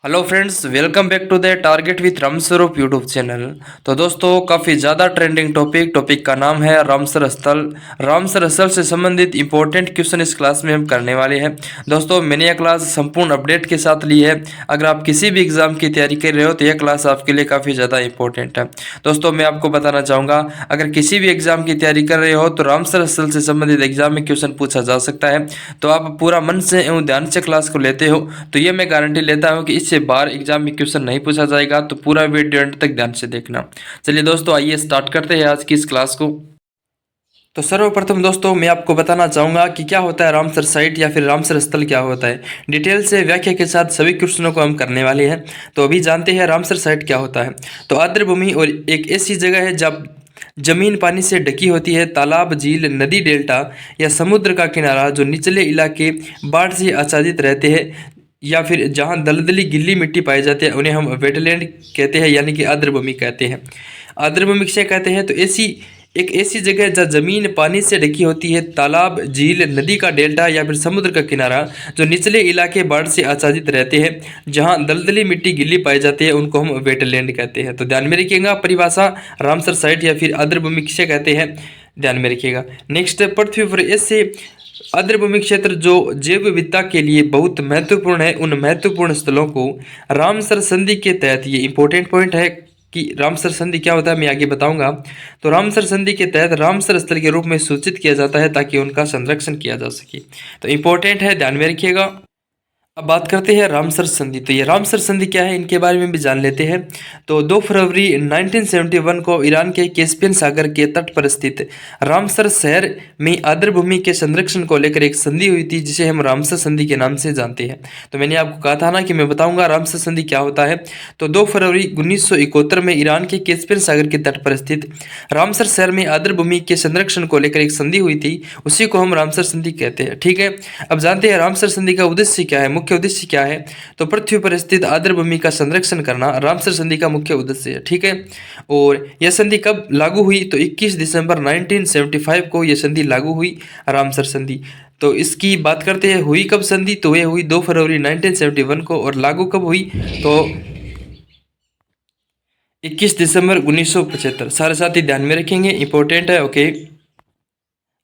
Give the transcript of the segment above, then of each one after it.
Hello friends, welcome back to the target with Ramswaroop YouTube channel. तो दोस्तों, काफ़ी ज़्यादा ट्रेंडिंग टॉपिक का नाम है रामसर स्थल। रामसर स्थल से संबंधित इंपॉर्टेंट क्वेश्चन इस क्लास में हम करने वाले हैं। दोस्तों, मैंने यह क्लास संपूर्ण अपडेट के साथ ली है। अगर आप किसी भी एग्जाम की तैयारी कर रहे हो तो यह क्लास आपके लिए काफ़ी ज़्यादा इंपॉर्टेंट है। दोस्तों, मैं आपको बताना चाहूँगा, अगर किसी भी एग्जाम की तैयारी कर रहे हो तो रामसर स्थल से संबंधित एग्जाम में क्वेश्चन पूछा जा सकता है। तो आप पूरा मन से एवं ध्यान से क्लास को लेते हो तो ये मैं गारंटी लेता हूँ कि इससे बाहर एग्जाम में क्वेश्चन नहीं पूछा जाएगा। तो पूरा वीडियो एंड तक ध्यान से देखना। चलिए दोस्तों, आइए स्टार्ट करते हैं आज की इस क्लास को। तो सर्वप्रथम दोस्तों, मैं आपको बताना चाहूँगा कि क्या होता है रामसर साइट या फिर रामसर स्थल क्या होता है। डिटेल से व्याख्या के साथ सभी क्वेश्चनों को हम करने वाले हैं। तो अभी जानते हैं रामसर साइट क्या होता है। तो आर्द्रभूमि और एक ऐसी जगह है जब जमीन पानी से ढकी होती है। तालाब, झील, नदी, डेल्टा या समुद्र का किनारा जो निचले इलाके बाढ़ से आच्छादित रहते हैं या फिर जहाँ दलदली गिल्ली मिट्टी पाई जाती है उन्हें हम वेटलैंड कहते हैं, यानी कि आर्द्रभूमि कहते हैं। आर्द्रभूमि किसे कहते हैं? तो ऐसी जगह जहाँ जमीन पानी से ढकी होती है, तालाब, झील, नदी का डेल्टा या फिर समुद्र का किनारा जो निचले इलाके बाढ़ से आच्छादित रहते हैं, जहाँ दलदली मिट्टी गिल्ली पाई जाती है, उनको हम वेटलैंड कहते हैं। तो ध्यान में रखिएगा परिभाषा, रामसर साइट या फिर आर्द्रभूमि किसे कहते हैं, ध्यान में रखिएगा। नेक्स्ट, पृथ्वी पर ऐसे आर्द्रभूमि क्षेत्र जो जैव विविधता के लिए बहुत महत्वपूर्ण है, उन महत्वपूर्ण स्थलों को रामसर संधि के तहत, ये इंपॉर्टेंट पॉइंट है कि रामसर संधि क्या होता है, मैं आगे बताऊंगा। तो रामसर संधि के तहत रामसर स्थल के रूप में सूचित किया जाता है ताकि उनका संरक्षण किया जा सके। तो इंपॉर्टेंट है, ध्यान में रखिएगा। अब बात करते हैं रामसर संधि। तो ये रामसर संधि क्या है, इनके बारे में भी जान लेते हैं। तो 2 फरवरी 1971 को ईरान के कैस्पियन सागर के तट पर स्थित रामसर शहर में आर्द्रभूमि के संरक्षण को लेकर एक संधि हुई थी, जिसे हम रामसर संधि के नाम से जानते हैं। तो मैंने आपको कहा था ना कि मैं बताऊंगा रामसर संधि क्या होता है। तो 2 फरवरी 1971 में ईरान के कैस्पियन सागर के तट पर स्थित रामसर शहर में आर्द्रभूमि के संरक्षण को लेकर एक संधि हुई थी, उसी को हम रामसर संधि कहते हैं। ठीक है, अब जानते हैं रामसर संधि का उद्देश्य क्या है, मुख्य उद्देश्य क्या है। तो पृथ्वी पर स्थित आर्द्रभूमि का संरक्षण करना रामसर संधि का मुख्य उद्देश्य है। ठीक है, और यह संधि कब लागू हुई? तो 21 दिसंबर 1975 को यह संधि लागू हुई, रामसर संधि। तो इसकी बात करते हैं, हुई कब संधि? तो यह हुई 2 फरवरी 1971 को, और लागू कब हुई? तो 21 दिसंबर 1975। सारे साथी ध्यान में रखेंगे, इंपॉर्टेंट है। ओके,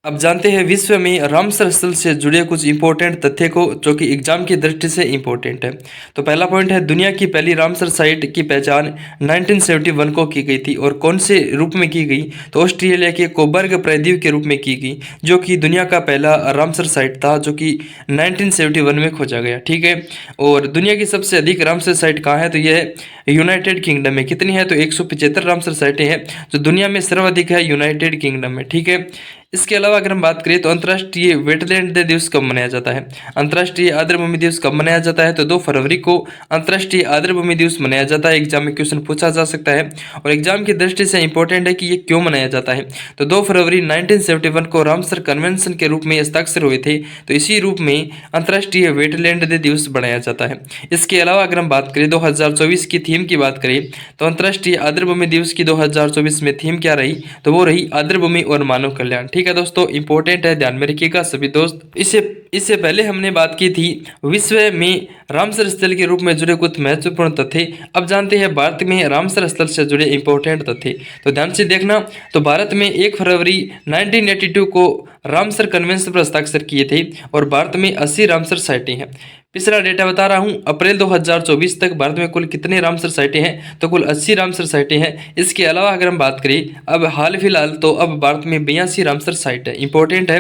अब जानते हैं विश्व में रामसर स्थल से जुड़े कुछ इंपॉर्टेंट तथ्य को, जो कि एग्जाम की दृष्टि से इंपॉर्टेंट है। तो पहला पॉइंट है, दुनिया की पहली रामसर साइट की पहचान 1971 को की गई थी, और कौन से रूप में की गई? तो ऑस्ट्रेलिया के कोबर्ग प्रायद्वीप के रूप में की गई, जो कि दुनिया का पहला रामसर साइट था, जो कि 1971 में खोजा गया। ठीक है, और दुनिया की सबसे अधिक रामसर साइट कहाँ है? तो यह यूनाइटेड किंगडम में। कितनी है? तो 175 रामसर साइटें हैं, जो दुनिया में सर्वाधिक है यूनाइटेड किंगडम में। ठीक है, इसके अलावा अगर हम बात करें तो अंतर्राष्ट्रीय वेटलैंड डे दिवस कब मनाया जाता है? अंतर्राष्ट्रीय आर्द्रभूमि दिवस कब मनाया जाता है? तो 2 फरवरी को अंतर्राष्ट्रीय आर्द्रभूमि दिवस मनाया जाता है। एग्जाम में क्वेश्चन पूछा जा सकता है, और एग्जाम की दृष्टि से इंपॉर्टेंट है कि ये क्यों मनाया जाता है। तो 2 फरवरी 1971 को रामसर कन्वेंशन के रूप में हस्ताक्षर हुए थे, तो इसी रूप में अंतर्राष्ट्रीय वेटलैंड डे दिवस बनाया जाता है। इसके अलावा अगर हम बात करें 2024 की थीम की बात करें, तो अंतर्राष्ट्रीय आर्द्रभूमि दिवस की 2024 में थीम क्या रही? तो वो रही आर्द्रभूमि और मानव कल्याण। ठीक है दोस्तों, इंपॉर्टेंट है, ध्यान में रखिएगा सभी दोस्त। इससे पहले हमने बात की थी विश्व में रामसर स्थल के रूप में जुड़े कुछ महत्वपूर्ण तथ्य। अब जानते हैं भारत में रामसर स्थल से जुड़े इंपॉर्टेंट तथ्य। तो ध्यान से देखना। तो भारत में 1 फरवरी 1982 को रामसर कन्वेंशन पर हस्ताक्षर किए थे, और भारत में 80 रामसर साइटें हैं। पिछला डेटा बता रहा हूं, अप्रैल 2024 तक भारत में कुल कितने रामसर साइटें हैं? तो कुल 80 रामसर साइटें हैं। इसके अलावा अगर हम बात करें अब हाल फिलहाल, तो अब भारत में 82 रामसर साइट है। इंपॉर्टेंट है।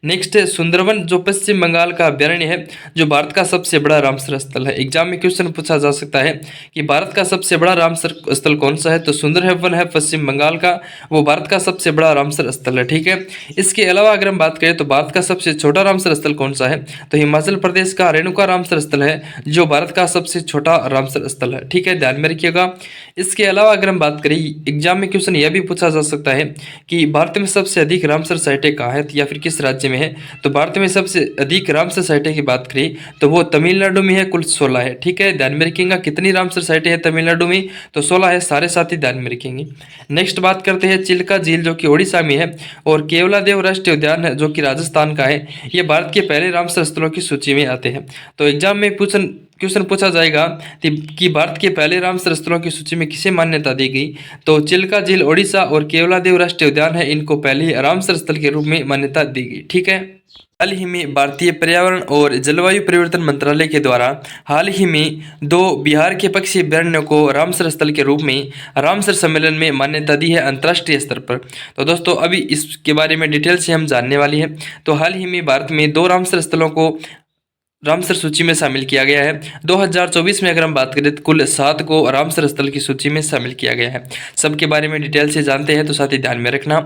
नेक्स्ट है सुंदरवन, जो पश्चिम बंगाल का अभ्यारण्य है, जो भारत का सबसे बड़ा रामसर स्थल है। एग्जाम में क्वेश्चन पूछा जा सकता है कि भारत का सबसे बड़ा रामसर स्थल कौन सा है? तो सुंदरवन है पश्चिम बंगाल का, वो भारत का सबसे बड़ा रामसर स्थल है। ठीक है, इसके अलावा अगर हम बात करें तो भारत का सबसे छोटा रामसर स्थल कौन सा है? तो हिमाचल प्रदेश का रेणुका रामसर स्थल है, जो भारत का सबसे छोटा रामसर स्थल है। ठीक है, ध्यान में रखिएगा। इसके अलावा अगर हम बात करें, एग्जाम में क्वेश्चन यह भी पूछा जा सकता है कि भारत में सबसे अधिक रामसर साइटें कहाँ है या फिर किस राज्य में है? तो भारत में सबसे अधिक रामसर साइटें की बात करें तो वो तमिलनाडु में है, कुल 16 है। ठीक है, ध्यान में रखिएगा। कितनी रामसर साइटें हैं तमिलनाडु में? तो 16 है। सारे साथी ध्यान में रखेंगे। नेक्स्ट बात करते हैं चिल्का झील, जो कि ओडिशा में है, और केवलादेव राष्ट्रीय उद्यान है, जो कि राजस्थान का है। ये भारत के पहले रामसर स्थलों की सूची में आते हैं। तो एग्जाम में क्वेश्चन पूछा जाएगा कि भारत के पहले रामसर स्थलों की सूची में किसे मान्यता दी गई, तो चिल्का झील ओडिशा और केवलादेव राष्ट्रीय उद्यान है, इनको पहले रामसर स्थल के रूप में मान्यता दी गई। ठीक है। हाल ही में भारतीय पर्यावरण और जलवायु परिवर्तन मंत्रालय के द्वारा हाल ही में 2 बिहार के पक्षी अभ्यारण्यों को रामसर स्थल के रूप में रामसर सम्मेलन में मान्यता दी है अंतर्राष्ट्रीय स्तर पर। तो दोस्तों अभी इसके बारे में डिटेल से हम जानने वाली है। तो हाल ही में भारत में 2 रामसर स्थलों को रामसर सूची में शामिल किया गया है। 2024 में अगर हम बात करें तो कुल 7 को रामसर स्थल की सूची में शामिल किया गया है। सबके बारे में डिटेल से जानते हैं, तो साथ ही ध्यान में रखना।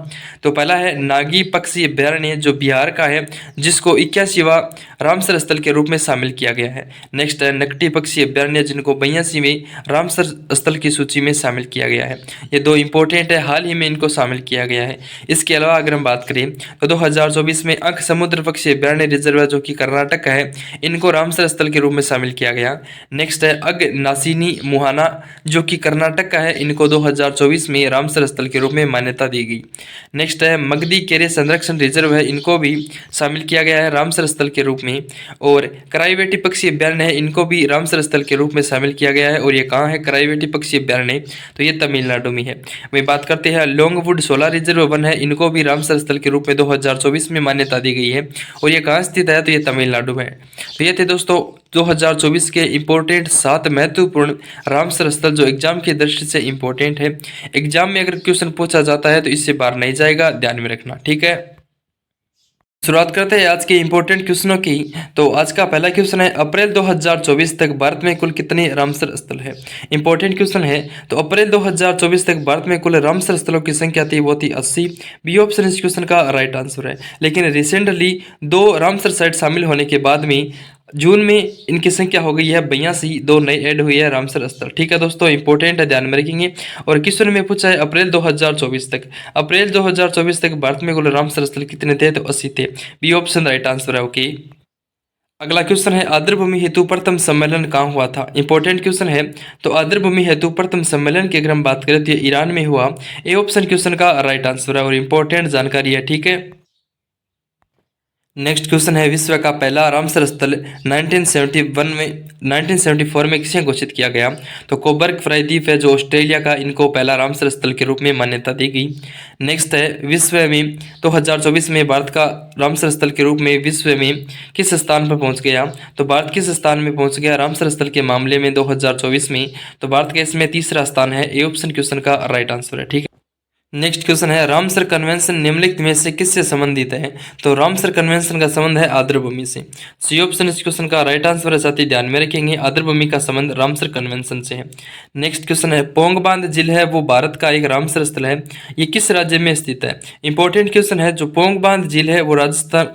तो पहला है नागी पक्षी अभ्यारण्य जो बिहार का है, जिसको 81वां रामसर स्थल के रूप में शामिल किया गया है। नेक्स्ट है नकटी पक्षी अभ्यारण्य, जिनको 82वें रामसर स्थल की सूची में शामिल किया गया है। ये 2 इंपॉर्टेंट है, हाल ही में इनको शामिल किया गया है। इसके अलावा अगर हम बात करें तो 2024 में अंक समुद्र पक्षी अभ्यारण्य रिजर्व जो कि कर्नाटक का है, इनको रामसर स्थल के रूप में शामिल किया गया। नेक्स्ट है अग नासिनी मुहाना जो कि कर्नाटक का है, इनको 2024 में रामसर स्थल के रूप में मान्यता दी गई। नेक्स्ट है मगदी केरे संरक्षण रिजर्व है, इनको भी शामिल किया गया है रामसर स्थल के रूप में। और कराईवेटी पक्षी अभ्यारण्य है, इनको भी रामसर स्थल के रूप में शामिल किया गया है। और ये कहाँ है कराईवेटी पक्षी अभ्यारण्य, तो ये तमिलनाडु में है। वही बात करते हैं लॉन्गवुड सोलर रिजर्व वन है, इनको भी रामसर स्थल के रूप में 2024 में मान्यता दी गई है। और ये कहाँ स्थित है, तो ये तमिलनाडु में है। तो ये थे दोस्तों 2024 के इंपॉर्टेंट 7 महत्वपूर्ण रामसर स्थल जो एग्जाम की दृष्टि से इंपॉर्टेंट है। एग्जाम में अगर क्वेश्चन पूछा जाता है तो इससे बाहर नहीं जाएगा, ध्यान में रखना। ठीक है, शुरुआत करते हैं आज के इंपॉर्टेंट क्वेश्चनों की। तो आज का पहला क्वेश्चन है अप्रैल 2024 तक भारत में कुल कितने रामसर स्थल है। इंपॉर्टेंट क्वेश्चन है। तो अप्रैल 2024 तक भारत में कुल रामसर स्थलों की संख्या थी वो थी 80। बी ऑप्शन इस क्वेश्चन का राइट आंसर है। लेकिन रिसेंटली 2 रामसर साइट शामिल होने के बाद में जून में इनकी संख्या हो गई है 82, 2 नई ऐड हुई है रामसर स्थल। ठीक है दोस्तों, इंपॉर्टेंट है, ध्यान में रखेंगे। और क्वेश्चन में पूछा है अप्रैल 2024 तक, अप्रैल 2024 तक भारत में कुल रामसर स्थल कितने थे, तो 80 थे। बी ऑप्शन राइट आंसर है। ओके, अगला क्वेश्चन है आर्द्रभूमि हेतु प्रथम सम्मेलन कहाँ हुआ था। इंपॉर्टेंट क्वेश्चन है। तो आर्द्रभूमि हेतु प्रथम सम्मेलन की अगर हम बात करें तो ये ईरान में हुआ। ए ऑप्शन क्वेश्चन का राइट आंसर है और इंपॉर्टेंट जानकारी है। ठीक है, नेक्स्ट क्वेश्चन है विश्व का पहला रामसर स्थल 1974 में किसे घोषित किया गया। तो कोबर्ग फ्राई द्वीप है जो ऑस्ट्रेलिया का, इनको पहला रामसर स्थल के रूप में मान्यता दी गई। नेक्स्ट है विश्व में 2024 में भारत का रामसर स्थल के रूप में विश्व में किस स्थान पर पहुंच गया। तो भारत किस स्थान में पहुंच गया रामसर स्थल के मामले में 2024 में, तो भारत का इसमें 3रा स्थान है। ए ऑप्शन क्वेश्चन का राइट आंसर है। ठीक है, नेक्स्ट क्वेश्चन है रामसर कन्वेंशन निम्नलिखित में से किससे संबंधित है। तो रामसर कन्वेंशन का संबंध है आर्द्रभूमि से। सी ऑप्शन इस क्वेश्चन का राइट आंसर है। साथ ही ध्यान में रखेंगे आर्द्रभूमि का संबंध रामसर कन्वेंशन से है। नेक्स्ट क्वेश्चन है पोंग बांध झील है वो भारत का एक रामसर स्थल है, ये किस राज्य में स्थित है। इंपॉर्टेंट क्वेश्चन है। जो पोंग बांध झील है वो राजस्थान,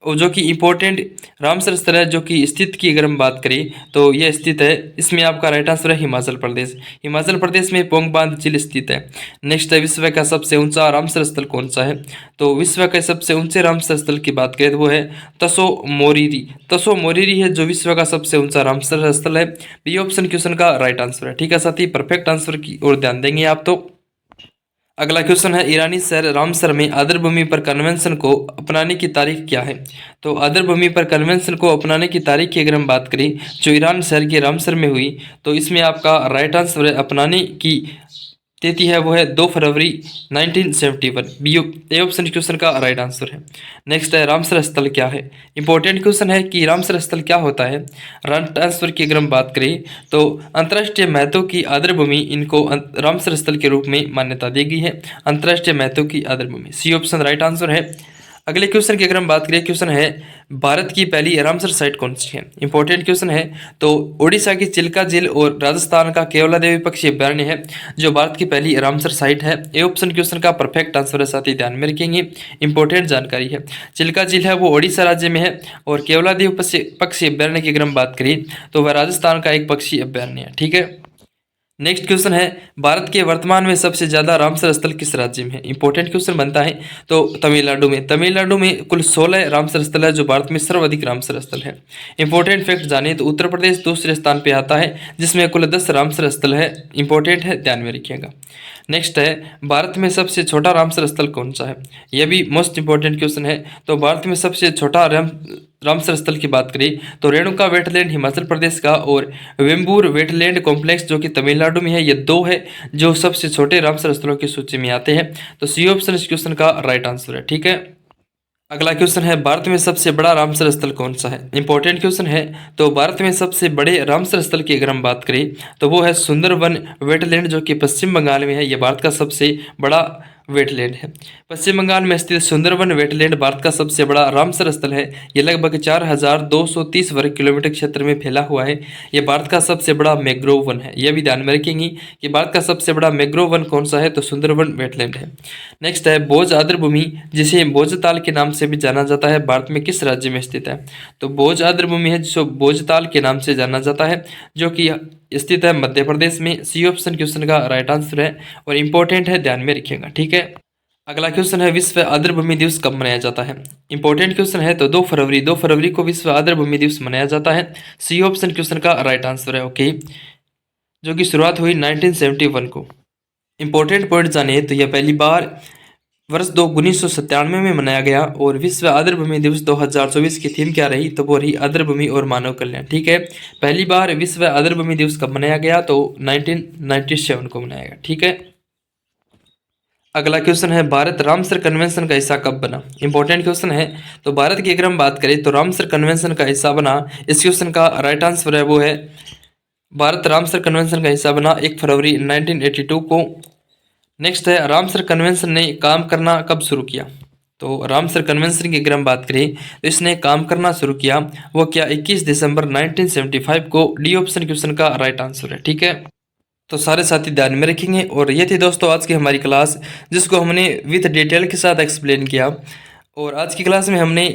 जो कि इंपॉर्टेंट रामसर स्थल है जो कि स्थित की अगर हम बात करें तो यह स्थित है, इसमें आपका राइट आंसर है हिमाचल प्रदेश। हिमाचल प्रदेश में पोंग बांध झील स्थित है। नेक्स्ट है विश्व का सबसे ऊंचा रामसर स्थल कौन सा है। तो विश्व के सबसे ऊंचे रामसर स्थल की बात करें तो वो है तसो मोरीरी। तसो मोरीरी है जो विश्व का सबसे ऊंचा रामसर स्थल है। बी ऑप्शन क्वेश्चन का राइट आंसर है। ठीक है, साथ ही परफेक्ट आंसर की ओर ध्यान देंगे आप। तो अगला क्वेश्चन है ईरानी शहर रामसर में आर्द्रभूमि पर कन्वेंशन को अपनाने की तारीख क्या है। तो आर्द्रभूमि पर कन्वेंशन को अपनाने की तारीख की अगर हम बात करें जो ईरान शहर के रामसर में हुई, तो इसमें आपका राइट आंसर है अपनाने की तिथि है वो है 2 फरवरी 1971। बी ए ऑप्शन क्वेश्चन का राइट आंसर है। नेक्स्ट है रामसर स्थल क्या है। इंपॉर्टेंट क्वेश्चन है कि रामसर स्थल क्या होता है। राइट आंसर की अगर हम बात करें तो अंतर्राष्ट्रीय महत्व की आर्द्रभूमि, इनको रामसर स्थल के रूप में मान्यता दी गई है। अंतर्राष्ट्रीय महत्व की आर्द्रभूमि, सी ऑप्शन राइट आंसर है। अगले क्वेश्चन की अगर हम बात करें, क्वेश्चन है भारत की पहली रामसर साइट कौन सी है। इंपॉर्टेंट क्वेश्चन है। तो ओडिशा की चिल्का झील और राजस्थान का केवलादेवी पक्षी अभ्यारण्य है जो भारत की पहली रामसर साइट है। ए ऑप्शन क्वेश्चन का परफेक्ट आंसर है। साथ ही ध्यान में रखेंगे इंपॉर्टेंट जानकारी है। चिल्का झील है वो ओडिशा राज्य में है और केवलादेवी पक्षी अभ्यारण्य की अगर हम बात करें तो वह राजस्थान का एक पक्षी अभ्यारण्य है। ठीक है, नेक्स्ट क्वेश्चन है भारत के वर्तमान में सबसे ज्यादा रामसर स्थल किस राज्य में है। इंपॉर्टेंट क्वेश्चन बनता है। तो तमिलनाडु में, तमिलनाडु में कुल 16 रामसर स्थल है जो भारत में सर्वाधिक रामसर स्थल है। इंपॉर्टेंट फैक्ट जानिए तो उत्तर प्रदेश दूसरे स्थान पे आता है जिसमें कुल 10 रामसर स्थल है। इंपॉर्टेंट है, ध्यान में रखिएगा। नेक्स्ट है भारत में सबसे छोटा रामसर स्थल कौन सा है। यह भी मोस्ट इंपॉर्टेंट क्वेश्चन है। तो भारत में सबसे छोटा रामसर स्थल की बात करें तो रेणुका वेटलैंड हिमाचल प्रदेश का और वेम्बूर वेटलैंड कॉम्प्लेक्स जो कि तमिलनाडु में है, ये दो है जो सबसे छोटे रामसर स्थलों की सूची में आते हैं। तो सी ऑप्शन इस क्वेश्चन का राइट आंसर है। ठीक है, अगला क्वेश्चन है भारत में सबसे बड़ा रामसर स्थल कौन सा है। इंपॉर्टेंट क्वेश्चन है। तो भारत में सबसे बड़े रामसर स्थल की अगर हम बात करें तो वो है सुंदरवन वेटलैंड जो कि पश्चिम बंगाल में है। ये भारत का सबसे बड़ा वेटलैंड है। पश्चिम बंगाल में स्थित सुंदरवन वेटलैंड भारत का सबसे बड़ा रामसर स्थल है। ये लगभग 4230 वर्ग किलोमीटर क्षेत्र में फैला हुआ है। ये भारत का सबसे बड़ा मैंग्रोव वन है। यह भी ध्यान में रखेंगे कि भारत का सबसे बड़ा मैंग्रोव वन कौन सा है, तो सुंदरवन वेटलैंड है। नेक्स्ट है भोज आर्द्रभूमि जिसे भोजताल के नाम से भी जाना जाता है, भारत में किस राज्य में स्थित है। तो भोज आर्द्रभूमि है जो भोजताल के नाम से जाना जाता है, जो कि स्थित है मध्य प्रदेश में। सी ऑप्शन क्वेश्चन का राइट आंसर है और इंपॉर्टेंट है, ध्यान में रखिएगा। ठीक है, अगला क्वेश्चन है विश्व आर्द्रभूमि दिवस कब मनाया जाता है। इंपॉर्टेंट क्वेश्चन है। तो 2 फरवरी को विश्व आर्द्रभूमि दिवस मनाया जाता है। सी ऑप्शन क्वेश्चन का राइट आंसर है। ओके, जो कि शुरुआत हुई 1971 को। इंपॉर्टेंट पॉइंट जाने तो यह पहली बार वर्ष 1997 में मनाया गया और विश्व आर्द्रभूमि दिवस 2024 की थीम क्या रही, तो वो रही आर्द्रभूमि और मानव कल्याण। ठीक है, पहली बार विश्व आर्द्रभूमि दिवस कब मनाया गया, तो 1997 को मनाया गया। ठीक है, अगला क्वेश्चन है भारत रामसर कन्वेंशन का हिस्सा कब बना। इंपॉर्टेंट क्वेश्चन है। तो भारत की अगर हम बात करें तो रामसर कन्वेंशन का हिस्सा बना, इस क्वेश्चन का राइट आंसर है वो है भारत रामसर कन्वेंशन का हिस्सा बना 1 फरवरी 1982 को। नेक्स्ट है रामसर कन्वेंशन ने काम करना कब शुरू किया। तो रामसर कन्वेंशन की अगर हम बात करें तो इसने काम करना शुरू किया वो क्या 21 दिसंबर 1975 को। डी ऑप्शन क्वेश्चन का राइट आंसर है। ठीक है, तो सारे साथी ध्यान में रखेंगे। और ये थी दोस्तों आज की हमारी क्लास, जिसको हमने विथ डिटेल के साथ एक्सप्लेन किया। और आज की क्लास में हमने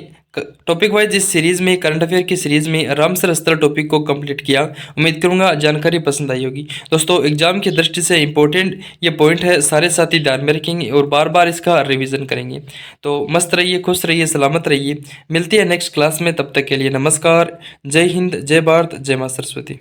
टॉपिक वाइज इस सीरीज़ में, करंट अफेयर की सीरीज़ में रामसर स्थल टॉपिक को कंप्लीट किया। उम्मीद करूंगा जानकारी पसंद आई होगी। दोस्तों एग्जाम की दृष्टि से इंपॉर्टेंट ये पॉइंट है, सारे साथी ध्यान में रखेंगे और बार बार इसका रिवीजन करेंगे। तो मस्त रहिए, खुश रहिए, सलामत रहिए। मिलती है नेक्स्ट क्लास में, तब तक के लिए नमस्कार। जय हिंद, जय भारत, जय माँ सरस्वती।